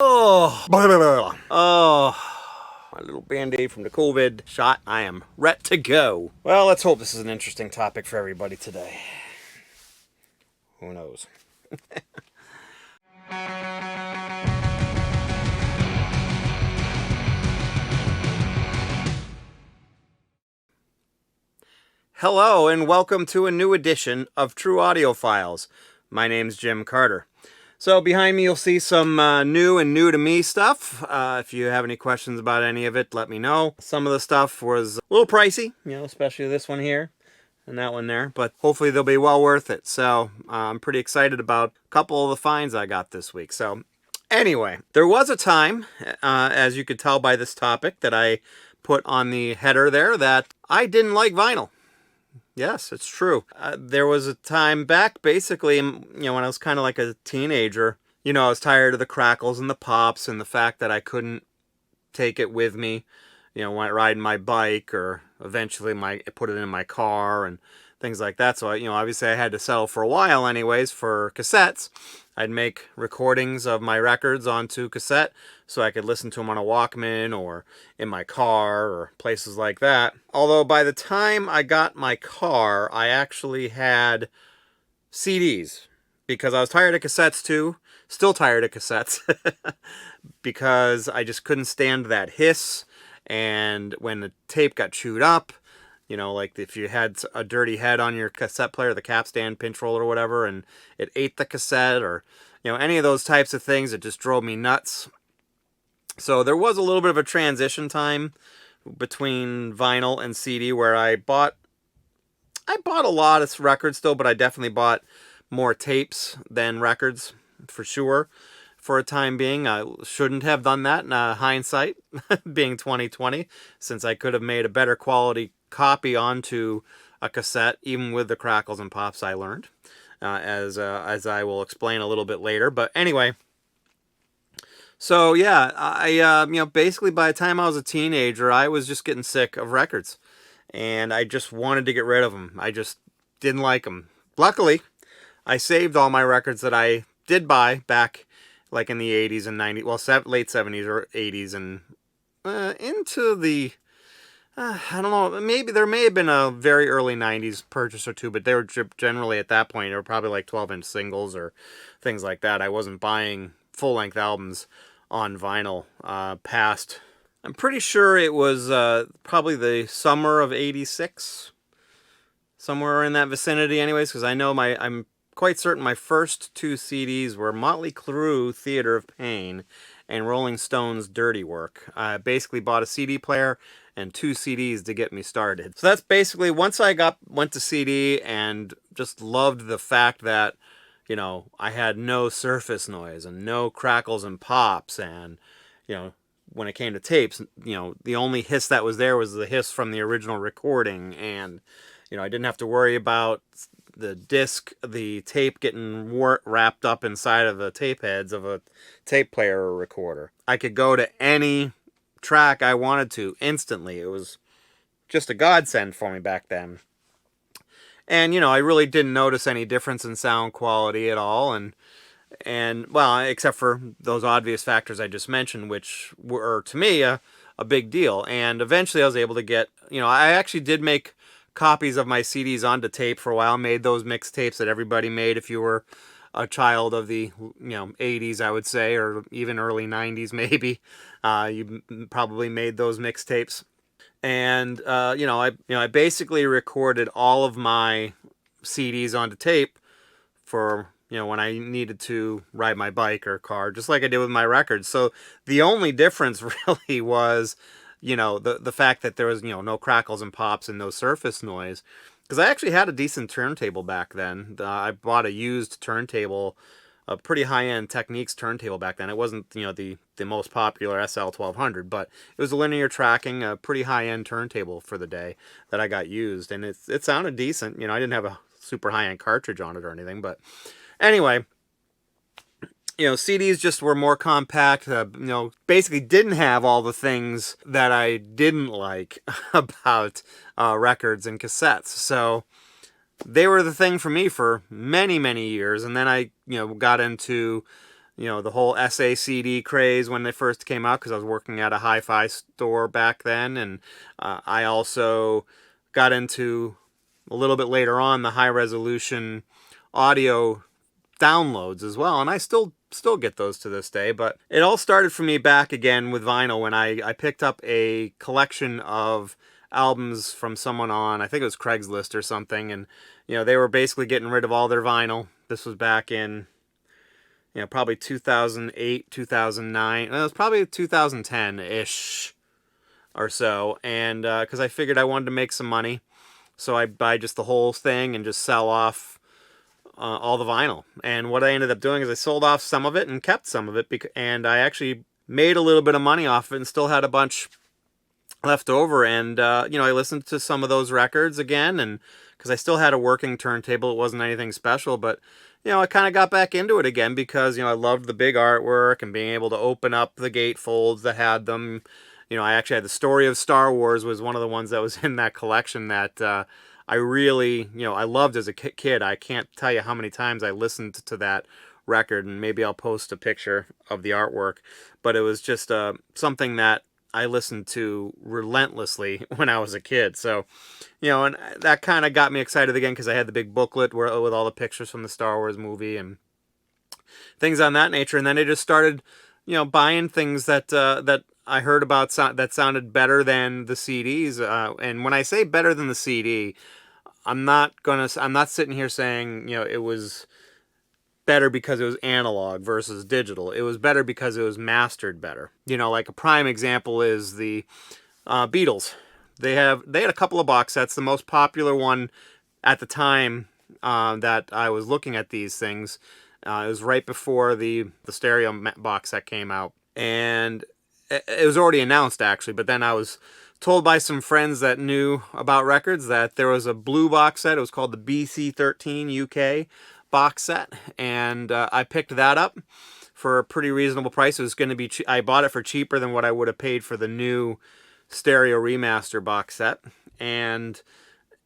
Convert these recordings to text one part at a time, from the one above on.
My little band-aid from the COVID shot. I am ready to go. Well, let's hope this is an interesting topic for everybody today. Who knows? Hello, and welcome to a new edition of True Audio Files. My name's Jim Carter. So behind me you'll see some new to me stuff. If you have any questions about any of it, let me know. Some of the stuff was a little pricey, especially this one here and that one there, but hopefully they'll be well worth it. So I'm pretty excited about a couple of the finds I got this week. So anyway, there was a time, as you could tell by this topic that I put on the header there, that I didn't like vinyl. Yes, it's true. There was a time back, basically, when I was kind of like a teenager. I was tired of the crackles and the pops and the fact that I couldn't take it with me, when riding my bike, or eventually put it in my car and things like that. So, obviously I had to settle for a while anyways for cassettes. I'd make recordings of my records onto cassette so I could listen to them on a Walkman or in my car or places like that. Although by the time I got my car, I actually had CDs because I was tired of cassettes too. Still tired of cassettes because I just couldn't stand that hiss. And when the tape got chewed up, like if you had a dirty head on your cassette player, the capstan, pinch roll or whatever, and it ate the cassette, or, any of those types of things, it just drove me nuts. So there was a little bit of a transition time between vinyl and CD where I bought a lot of records still, but I definitely bought more tapes than records for sure for a time being. I shouldn't have done that in hindsight, being 2020, since I could have made a better quality copy onto a cassette, even with the crackles and pops I learned, as I will explain a little bit later. But anyway, so yeah, I basically by the time I was a teenager, I was just getting sick of records, and I just wanted to get rid of them. I just didn't like them. Luckily, I saved all my records that I did buy back like in the 80s and 90s, well, late 70s or 80s, and into the I don't know, maybe there may have been a very early 90s purchase or two, but they were generally at that point, they were probably like 12-inch singles or things like that. I wasn't buying full-length albums on vinyl past, I'm pretty sure it was probably the summer of 86, somewhere in that vicinity anyways, because I know I'm quite certain my first two CDs were Motley Crue, Theater of Pain, and Rolling Stones' Dirty Work. I basically bought a CD player and two CDs to get me started. So that's basically, once I went to CD and just loved the fact that, I had no surface noise and no crackles and pops, and, when it came to tapes, the only hiss that was there was the hiss from the original recording, and, I didn't have to worry about the tape getting wrapped up inside of the tape heads of a tape player or recorder. I could go to any track I wanted to instantly. It was just a godsend for me back then. And, I really didn't notice any difference in sound quality at all. And well, except for those obvious factors I just mentioned, which were, to me, a big deal. And eventually I was able to get, I actually did make copies of my CDs onto tape for a while. Made those mixtapes that everybody made if you were a child of the 80s, I would say, or even early 90s maybe. You probably made those mixtapes. And I basically recorded all of my CDs onto tape for when I needed to ride my bike or car, just like I did with my records. So the only difference really was the fact that there was, no crackles and pops and no surface noise. Because I actually had a decent turntable back then. I bought a used turntable, a pretty high-end Technics turntable back then. It wasn't, the most popular SL1200, but it was a linear tracking, a pretty high-end turntable for the day that I got used. And it sounded decent. I didn't have a super high-end cartridge on it or anything. But anyway, CDs just were more compact, basically didn't have all the things that I didn't like about records and cassettes. So they were the thing for me for many, many years. And then I, got into, the whole SACD craze when they first came out, because I was working at a hi-fi store back then, and I also got into, a little bit later on, the high resolution audio downloads as well, and I still get those to this day. But it all started for me back again with vinyl when I picked up a collection of albums from someone on, I think it was Craigslist or something, and they were basically getting rid of all their vinyl. This was back in probably 2008, 2009. It was probably 2010-ish or so. And because I figured I wanted to make some money, so I buy just the whole thing and just sell off all the vinyl. And what I ended up doing is I sold off some of it and kept some of it, and I actually made a little bit of money off of it and still had a bunch left over. And I listened to some of those records again, and because I still had a working turntable, it wasn't anything special, but I kind of got back into it again because I loved the big artwork and being able to open up the gatefolds that had them. I actually had the Story of Star Wars, was one of the ones that was in that collection that I really I loved as a kid. I can't tell you how many times I listened to that record, and maybe I'll post a picture of the artwork, but it was just something that I listened to relentlessly when I was a kid. So, and that kind of got me excited again because I had the big booklet with all the pictures from the Star Wars movie and things on that nature. And then I just started, buying things that that I heard about that sounded better than the CDs. And when I say better than the CD, I'm not sitting here saying it was better because it was analog versus digital. It was better because it was mastered better. Like a prime example is the Beatles. They had a couple of box sets. The most popular one at the time that I was looking at these things, it was right before the stereo box set came out, and it was already announced actually. But then I was told by some friends that knew about records that there was a blue box set. It was called the BC13 UK box set, and I picked that up for a pretty reasonable price. It was going to be I bought it for cheaper than what I would have paid for the new stereo remaster box set, and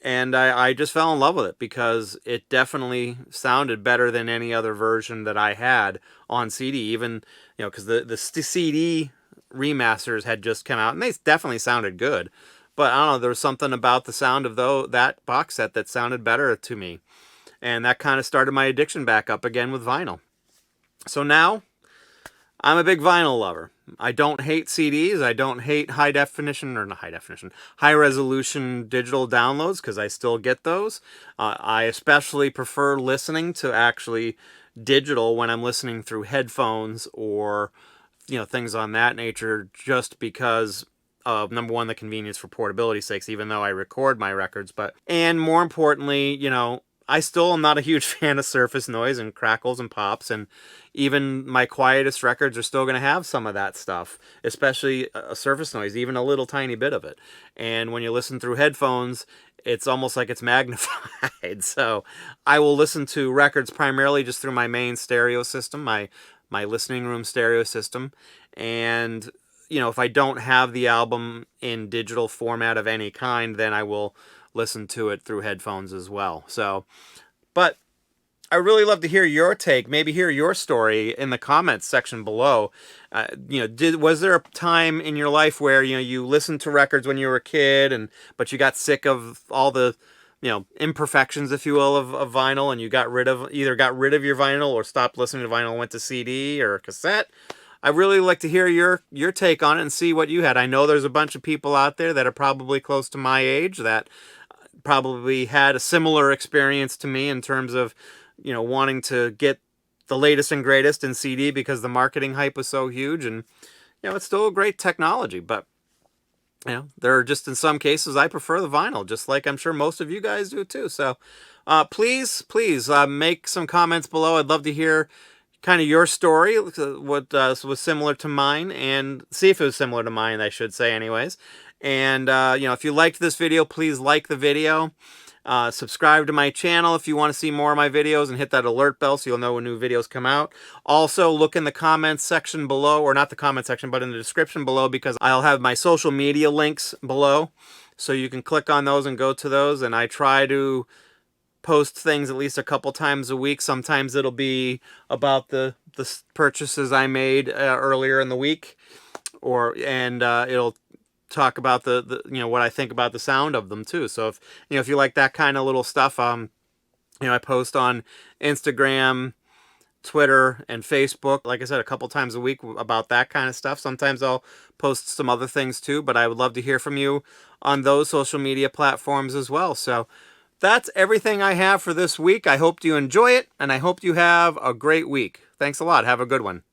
I just fell in love with it because it definitely sounded better than any other version that I had on CD. Even because the CD remasters had just come out and they definitely sounded good, but I don't know, there was something about the sound of that box set that sounded better to me. And that kind of started my addiction back up again with vinyl. So now, I'm a big vinyl lover. I don't hate CDs. I don't hate high resolution digital downloads, because I still get those. I especially prefer listening to actually digital when I'm listening through headphones or things on that nature, just because of, number one, the convenience for portability sakes, even though I record my records, and more importantly, I still am not a huge fan of surface noise and crackles and pops, and even my quietest records are still going to have some of that stuff, especially a surface noise, even a little tiny bit of it. And when you listen through headphones, it's almost like it's magnified. So I will listen to records primarily just through my main stereo system, my listening room stereo system. And if I don't have the album in digital format of any kind, then I will listen to it through headphones as well. So, but I really love to hear your take, maybe hear your story in the comments section below. Was there a time in your life where you listened to records when you were a kid, but you got sick of all the imperfections, if you will, of vinyl, and you either got rid of your vinyl or stopped listening to vinyl and went to CD or cassette? I really like to hear your take on it and see what you had. I know there's a bunch of people out there that are probably close to my age that probably had a similar experience to me in terms of wanting to get the latest and greatest in CD because the marketing hype was so huge. And it's still a great technology, but there are just, in some cases, I prefer the vinyl, just like I'm sure most of you guys do too. So please make some comments below. I'd love to hear kind of your story, what was similar to mine, and see if it was similar to mine, I should say anyways. And if you liked this video, please like the video. Subscribe to my channel if you want to see more of my videos, and hit that alert bell so you'll know when new videos come out. Also, look in the comments section below, or not the comment section, but in the description below, because I'll have my social media links below, so you can click on those and go to those. And I try to post things at least a couple times a week. Sometimes it'll be about the purchases I made earlier in the week, and it'll talk about the what I think about the sound of them too. So if you like that kind of little stuff, I post on Instagram, Twitter, and Facebook, like I said, a couple times a week about that kind of stuff. Sometimes I'll post some other things too, but I would love to hear from you on those social media platforms as well. So that's everything I have for this week. I hope you enjoy it, and I hope you have a great week. Thanks a lot. Have a good one.